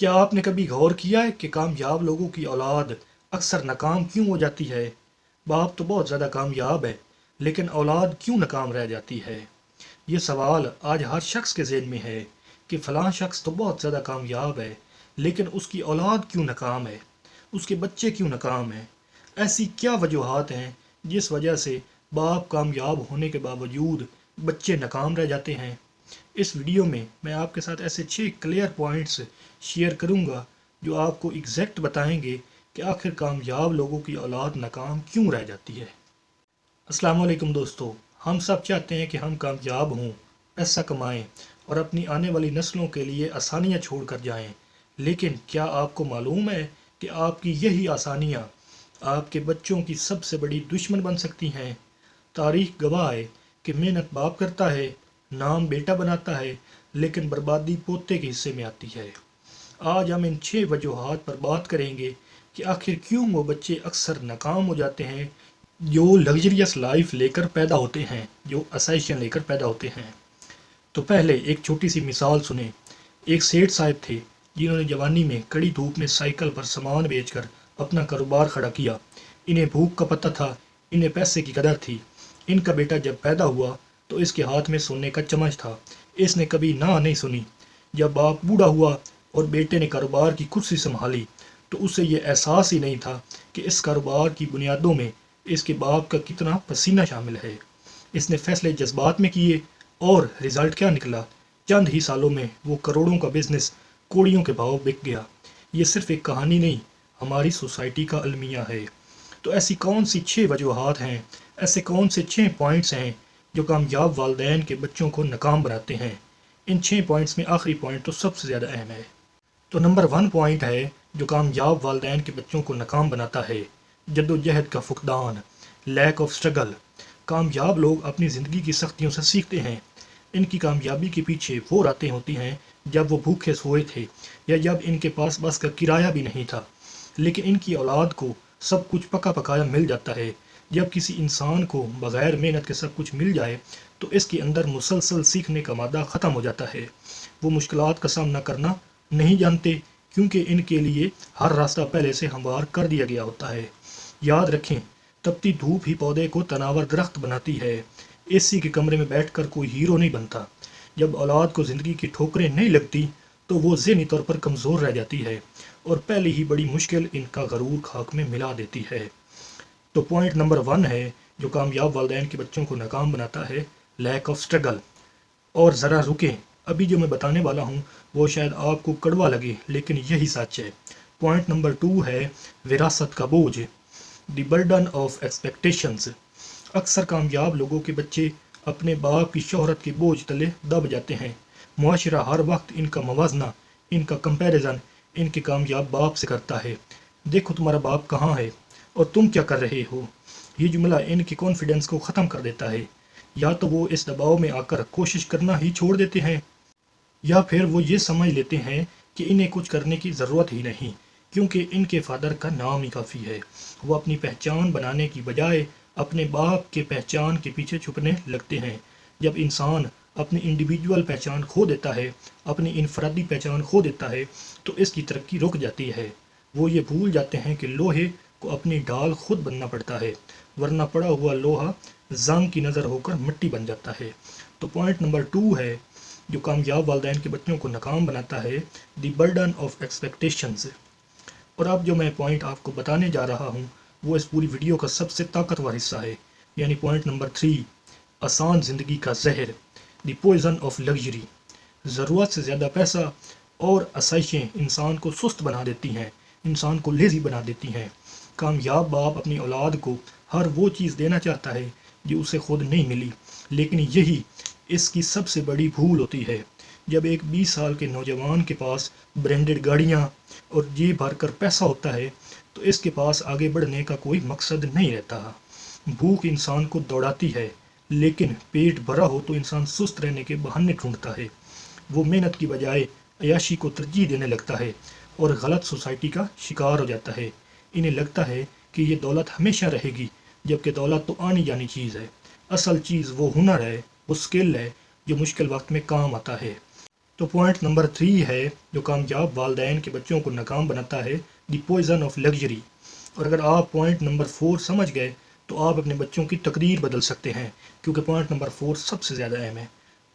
کیا آپ نے کبھی غور کیا ہے کہ کامیاب لوگوں کی اولاد اکثر ناکام کیوں ہو جاتی ہے؟ باپ تو بہت زیادہ کامیاب ہے، لیکن اولاد کیوں ناکام رہ جاتی ہے؟ یہ سوال آج ہر شخص کے ذہن میں ہے کہ فلاں شخص تو بہت زیادہ کامیاب ہے، لیکن اس کی اولاد کیوں ناکام ہے؟ اس کے بچے کیوں ناکام ہیں؟ ایسی کیا وجوہات ہیں جس وجہ سے باپ کامیاب ہونے کے باوجود بچے ناکام رہ جاتے ہیں؟ اس ویڈیو میں میں آپ کے ساتھ ایسے 6 کلیئر پوائنٹس شیئر کروں گا جو آپ کو ایگزیکٹ بتائیں گے کہ آخر کامیاب لوگوں کی اولاد ناکام کیوں رہ جاتی ہے۔ السلام علیکم دوستو، ہم سب چاہتے ہیں کہ ہم کامیاب ہوں، پیسہ کمائیں اور اپنی آنے والی نسلوں کے لیے آسانیاں چھوڑ کر جائیں، لیکن کیا آپ کو معلوم ہے کہ آپ کی یہی آسانیاں آپ کے بچوں کی سب سے بڑی دشمن بن سکتی ہیں؟ تاریخ گواہ ہے کہ محنت باپ کرتا ہے، نام بیٹا بناتا ہے، لیکن بربادی پوتے کے حصے میں آتی ہے۔ آج ہم ان 6 وجوہات پر بات کریں گے کہ آخر کیوں وہ بچے اکثر ناکام ہو جاتے ہیں جو لگژریس لائف لے کر پیدا ہوتے ہیں، جو آسائشیں لے کر پیدا ہوتے ہیں۔ تو پہلے ایک چھوٹی سی مثال سنیں۔ ایک سیٹھ صاحب تھے جنہوں نے جوانی میں کڑی دھوپ میں سائیکل پر سامان بیچ کر اپنا کاروبار کھڑا کیا۔ انہیں بھوک کا پتہ تھا، انہیں پیسے کی قدر تھی۔ ان کا بیٹا جب پیدا ہوا تو اس کے ہاتھ میں سونے کا چمچ تھا، اس نے کبھی نہ نہیں سنی۔ جب باپ بوڑھا ہوا اور بیٹے نے کاروبار کی کرسی سنبھالی تو اسے یہ احساس ہی نہیں تھا کہ اس کاروبار کی بنیادوں میں اس کے باپ کا کتنا پسینہ شامل ہے۔ اس نے فیصلے جذبات میں کیے اور رزلٹ کیا نکلا؟ چند ہی سالوں میں وہ کروڑوں کا بزنس کوڑیوں کے بھاؤ بک گیا۔ یہ صرف ایک کہانی نہیں، ہماری سوسائٹی کا المیہ ہے۔ تو ایسی کون سی 6 وجوہات ہیں، ایسے کون سے 6 پوائنٹس ہیں جو کامیاب والدین کے بچوں کو ناکام بناتے ہیں؟ ان 6 پوائنٹس میں آخری پوائنٹ تو سب سے زیادہ اہم ہے۔ تو نمبر 1 پوائنٹ ہے جو کامیاب والدین کے بچوں کو ناکام بناتا ہے: جدوجہد کا فقدان، لیک آف اسٹرگل۔ کامیاب لوگ اپنی زندگی کی سختیوں سے سیکھتے ہیں۔ ان کی کامیابی کے پیچھے وہ راتیں ہوتی ہیں جب وہ بھوکے سوئے تھے یا جب ان کے پاس بس کا کرایہ بھی نہیں تھا، لیکن ان کی اولاد کو سب کچھ پکا پکایا مل جاتا ہے۔ جب کسی انسان کو بغیر محنت کے سب کچھ مل جائے تو اس کے اندر مسلسل سیکھنے کا مادہ ختم ہو جاتا ہے۔ وہ مشکلات کا سامنا کرنا نہیں جانتے کیونکہ ان کے لیے ہر راستہ پہلے سے ہموار کر دیا گیا ہوتا ہے۔ یاد رکھیں، تپتی دھوپ ہی پودے کو تناور درخت بناتی ہے۔ اے سی کے کمرے میں بیٹھ کر کوئی ہیرو نہیں بنتا۔ جب اولاد کو زندگی کی ٹھوکریں نہیں لگتی تو وہ ذہنی طور پر کمزور رہ جاتی ہے اور پہلی ہی بڑی مشکل ان کا غرور خاک میں ملا دیتی ہے۔ تو پوائنٹ نمبر 1 ہے جو کامیاب والدین کے بچوں کو ناکام بناتا ہے: لیک آف اسٹرگل۔ اور ذرا رکیں، ابھی جو میں بتانے والا ہوں وہ شاید آپ کو کڑوا لگے لیکن یہی سچ ہے۔ پوائنٹ نمبر 2 ہے وراثت کا بوجھ، دی برڈن آف ایکسپیکٹیشنز۔ اکثر کامیاب لوگوں کے بچے اپنے باپ کی شہرت کے بوجھ تلے دب جاتے ہیں۔ معاشرہ ہر وقت ان کا موازنہ، ان کا کمپیریزن ان کے کامیاب باپ سے کرتا ہے۔ دیکھو تمہارا باپ کہاں ہے اور تم کیا کر رہے ہو؟ یہ جملہ ان کی کانفیڈنس کو ختم کر دیتا ہے۔ یا تو وہ اس دباؤ میں آ کر کوشش کرنا ہی چھوڑ دیتے ہیں یا پھر وہ یہ سمجھ لیتے ہیں کہ انہیں کچھ کرنے کی ضرورت ہی نہیں کیونکہ ان کے فادر کا نام ہی کافی ہے۔ وہ اپنی پہچان بنانے کی بجائے اپنے باپ کے پہچان کے پیچھے چھپنے لگتے ہیں۔ جب انسان اپنی انڈیویجول پہچان کھو دیتا ہے، اپنی انفرادی پہچان کھو دیتا ہے تو اس کی ترقی رک جاتی ہے۔ وہ یہ بھول جاتے ہیں کہ لوہے کو اپنی ڈھال خود بننا پڑتا ہے، ورنہ پڑا ہوا لوہا زنگ کی نظر ہو کر مٹی بن جاتا ہے۔ تو پوائنٹ نمبر 2 ہے جو کامیاب والدین کے بچوں کو ناکام بناتا ہے: دی برڈن آف ایکسپیکٹیشنز۔ اور اب جو میں پوائنٹ آپ کو بتانے جا رہا ہوں وہ اس پوری ویڈیو کا سب سے طاقتور حصہ ہے، یعنی پوائنٹ نمبر 3، آسان زندگی کا زہر، دی پوائزن آف لگژری۔ ضرورت سے زیادہ پیسہ اور آسائشیں انسان کو سست بنا دیتی ہیں، انسان کو لیزی بنا دیتی ہیں۔ کامیاب باپ اپنی اولاد کو ہر وہ چیز دینا چاہتا ہے جو اسے خود نہیں ملی، لیکن یہی اس کی سب سے بڑی بھول ہوتی ہے۔ جب ایک 20 سال کے نوجوان کے پاس برانڈڈ گاڑیاں اور جیب بھر کر پیسہ ہوتا ہے تو اس کے پاس آگے بڑھنے کا کوئی مقصد نہیں رہتا۔ بھوک انسان کو دوڑاتی ہے، لیکن پیٹ بھرا ہو تو انسان سست رہنے کے بہانے ڈھونڈتا ہے۔ وہ محنت کی بجائے عیاشی کو ترجیح دینے لگتا ہے اور غلط سوسائٹی کا شکار ہو جاتا ہے۔ انہیں لگتا ہے کہ یہ دولت ہمیشہ رہے گی، جبکہ دولت تو آنی جانی چیز ہے۔ اصل چیز وہ ہنر ہے، وہ سکل ہے جو مشکل وقت میں کام آتا ہے۔ تو پوائنٹ نمبر 3 ہے جو کامیاب والدین کے بچوں کو ناکام بناتا ہے، دی پوائزن آف لگژری۔ اور اگر آپ پوائنٹ نمبر 4 سمجھ گئے تو آپ اپنے بچوں کی تقدیر بدل سکتے ہیں، کیونکہ پوائنٹ نمبر 4 سب سے زیادہ اہم ہے۔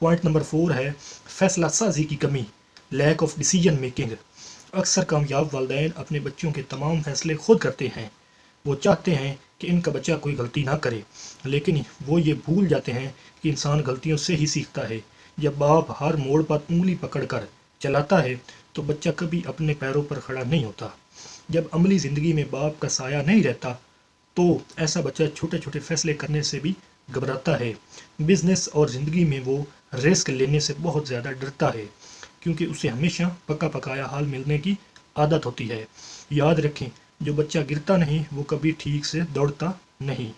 پوائنٹ نمبر 4 ہے فیصلہ سازی کی کمی، لیک آف ڈیسیجن میکنگ۔ اکثر کامیاب والدین اپنے بچوں کے تمام فیصلے خود کرتے ہیں۔ وہ چاہتے ہیں کہ ان کا بچہ کوئی غلطی نہ کرے، لیکن وہ یہ بھول جاتے ہیں کہ انسان غلطیوں سے ہی سیکھتا ہے۔ جب باپ ہر موڑ پر انگلی پکڑ کر چلاتا ہے تو بچہ کبھی اپنے پیروں پر کھڑا نہیں ہوتا۔ جب عملی زندگی میں باپ کا سایہ نہیں رہتا تو ایسا بچہ چھوٹے چھوٹے فیصلے کرنے سے بھی گھبراتا ہے۔ بزنس اور زندگی میں وہ رسک لینے سے بہت زیادہ ڈرتا ہے، کیونکہ اسے ہمیشہ پکا پکایا حال ملنے کی عادت ہوتی ہے۔ یاد رکھیں، جو بچہ گرتا نہیں وہ کبھی ٹھیک سے دوڑتا نہیں۔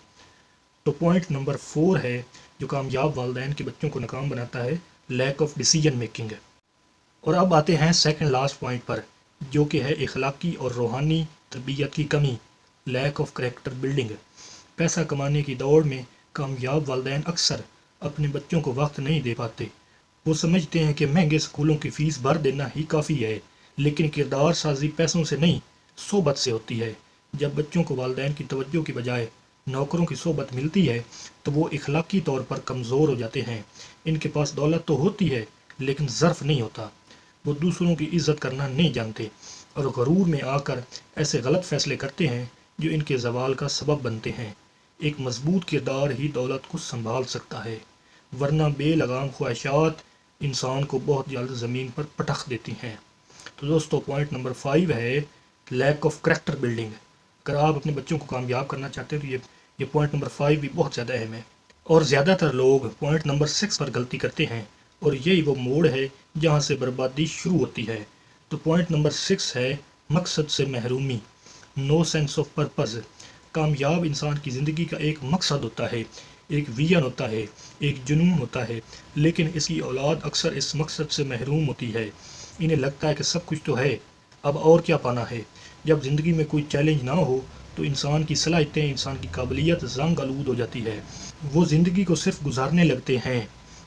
تو پوائنٹ نمبر 4 ہے جو کامیاب والدین کے بچوں کو ناکام بناتا ہے، لیک آف ڈیسیجن میکنگ۔ اور اب آتے ہیں سیکنڈ لاسٹ پوائنٹ پر، جو کہ ہے اخلاقی اور روحانی تربیت کی کمی، لیک آف کریکٹر بلڈنگ۔ پیسہ کمانے کی دوڑ میں کامیاب والدین اکثر اپنے بچوں کو وقت نہیں دے پاتے۔ وہ سمجھتے ہیں کہ مہنگے اسکولوں کی فیس بھر دینا ہی کافی ہے، لیکن کردار سازی پیسوں سے نہیں، صحبت سے ہوتی ہے۔ جب بچوں کو والدین کی توجہ کی بجائے نوکروں کی صحبت ملتی ہے تو وہ اخلاقی طور پر کمزور ہو جاتے ہیں۔ ان کے پاس دولت تو ہوتی ہے لیکن ظرف نہیں ہوتا۔ وہ دوسروں کی عزت کرنا نہیں جانتے اور غرور میں آ کر ایسے غلط فیصلے کرتے ہیں جو ان کے زوال کا سبب بنتے ہیں۔ ایک مضبوط کردار ہی دولت کو سنبھال سکتا ہے، ورنہ بے لگام خواہشات انسان کو بہت جلد زمین پر پٹخ دیتی ہیں۔ تو دوستو پوائنٹ نمبر 5 ہے لیک آف کریکٹر بلڈنگ۔ اگر آپ اپنے بچوں کو کامیاب کرنا چاہتے ہیں تو یہ پوائنٹ نمبر 5 بھی بہت زیادہ اہم ہے۔ اور زیادہ تر لوگ پوائنٹ نمبر 6 پر غلطی کرتے ہیں، اور یہی وہ موڑ ہے جہاں سے بربادی شروع ہوتی ہے۔ تو پوائنٹ نمبر 6 ہے مقصد سے محرومی، نو سینس آف پرپز۔ کامیاب انسان کی زندگی کا ایک مقصد ہوتا ہے، ایک ویژن ہوتا ہے، ایک جنون ہوتا ہے، لیکن اس کی اولاد اکثر اس مقصد سے محروم ہوتی ہے۔ انہیں لگتا ہے کہ سب کچھ تو ہے، اب اور کیا پانا ہے۔ جب زندگی میں کوئی چیلنج نہ ہو تو انسان کی صلاحیتیں، انسان کی قابلیت زنگ آلود ہو جاتی ہے۔ وہ زندگی کو صرف گزارنے لگتے ہیں،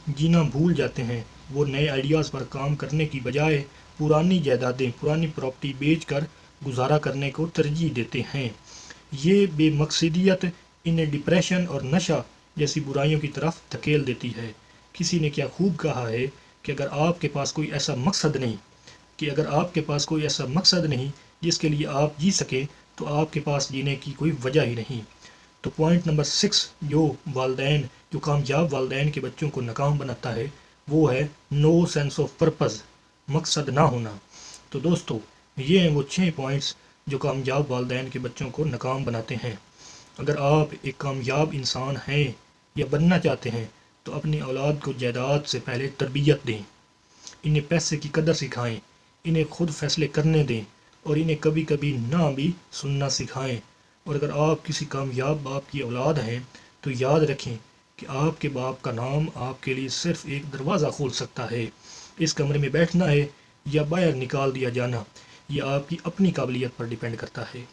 جینا بھول جاتے ہیں۔ وہ نئے آئیڈیاز پر کام کرنے کی بجائے پرانی جائیدادیں، پرانی پراپرٹی بیچ کر گزارا کرنے کو ترجیح دیتے ہیں۔ یہ بے مقصدیت انہیں ڈپریشن اور نشہ جیسی برائیوں کی طرف دھکیل دیتی ہے۔ کسی نے کیا خوب کہا ہے کہ اگر آپ کے پاس کوئی ایسا مقصد نہیں جس کے لیے آپ جی سکیں تو آپ کے پاس جینے کی کوئی وجہ ہی نہیں۔ تو پوائنٹ نمبر 6 جو کامیاب والدین کے بچوں کو ناکام بناتا ہے وہ ہے نو سینس آف پرپز، مقصد نہ ہونا۔ تو دوستو یہ ہیں وہ 6 پوائنٹس جو کامیاب والدین کے بچوں کو ناکام بناتے ہیں۔ اگر آپ ایک کامیاب انسان ہیں یا بننا چاہتے ہیں تو اپنی اولاد کو جائیداد سے پہلے تربیت دیں، انہیں پیسے کی قدر سکھائیں، انہیں خود فیصلے کرنے دیں اور انہیں کبھی کبھی نہ بھی سننا سکھائیں۔ اور اگر آپ کسی کامیاب باپ کی اولاد ہیں تو یاد رکھیں کہ آپ کے باپ کا نام آپ کے لیے صرف ایک دروازہ کھول سکتا ہے۔ اس کمرے میں بیٹھنا ہے یا باہر نکال دیا جانا، یہ آپ کی اپنی قابلیت پر ڈیپینڈ کرتا ہے۔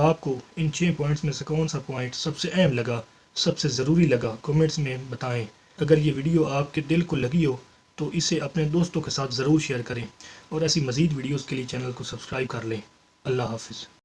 آپ کو ان 6 پوائنٹس میں سے کون سا پوائنٹ سب سے اہم لگا، سب سے ضروری لگا، کمنٹس میں بتائیں۔ اگر یہ ویڈیو آپ کے دل کو لگی ہو تو اسے اپنے دوستوں کے ساتھ ضرور شیئر کریں، اور ایسی مزید ویڈیوز کے لیے چینل کو سبسکرائب کر لیں۔ اللہ حافظ۔